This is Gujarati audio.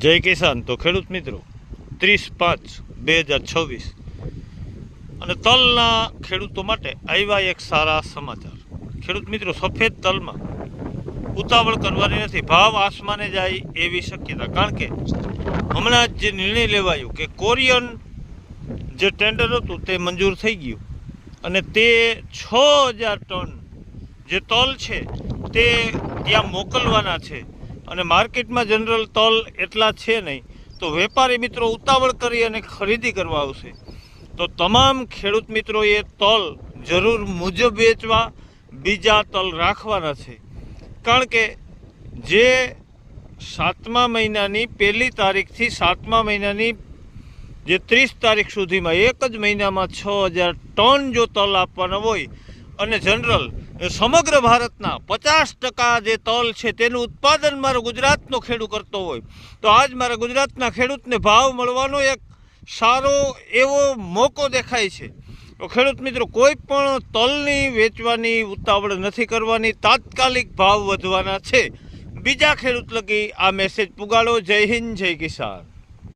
જય કિસાન. તો ખેડૂત મિત્રો 30/5/2026 અને તલના ખેડૂતો માટે આવ્યા એક સારા સમાચાર. ખેડૂત મિત્રો, સફેદ તલમાં ઉતાવળ કરવાની નથી. ભાવ આસમાને જાય એવી શક્યતા, કારણ કે હમણાં જ જે નિર્ણય લેવાયો કે કોરિયન જે ટેન્ડર હતું તે મંજૂર થઈ ગયું અને તે 6000 ટન જે તલ છે તે ત્યાં મોકલવાના છે. અને માર્કેટમાં જનરલ તલ એટલા છે નહીં, તો વેપારી મિત્રો ઉતાવળ કરી અને ખરીદી કરવા આવશે. તો તમામ ખેડૂત મિત્રોએ તલ જરૂર મુજબ વેચવા, બીજા તલ રાખવાના છે. કારણ કે જે 7મા મહિનાની 1લી તારીખથી 7મા મહિનાની જે 30 તારીખ સુધીમાં એક જ મહિનામાં 6000 ટન જો તલ આપવાના હોય અને જનરલ સમગ્ર ભારતના 50% જે તલ છે તેનું ઉત્પાદન મારો ગુજરાતનો ખેડૂત કરતો હોય, તો આજ મારા ગુજરાતના ખેડૂતને ભાવ મળવાનો એક સારો એવો મોકો દેખાય છે. તો ખેડૂત મિત્રો, કોઈ પણ તલની વેચવાની ઉતાવળ નથી કરવાની. તાત્કાલિક ભાવ વધવાના છે. બીજા ખેડૂત લગી આ મેસેજ પુગાડો. જય હિન્દ, જય કિસાન.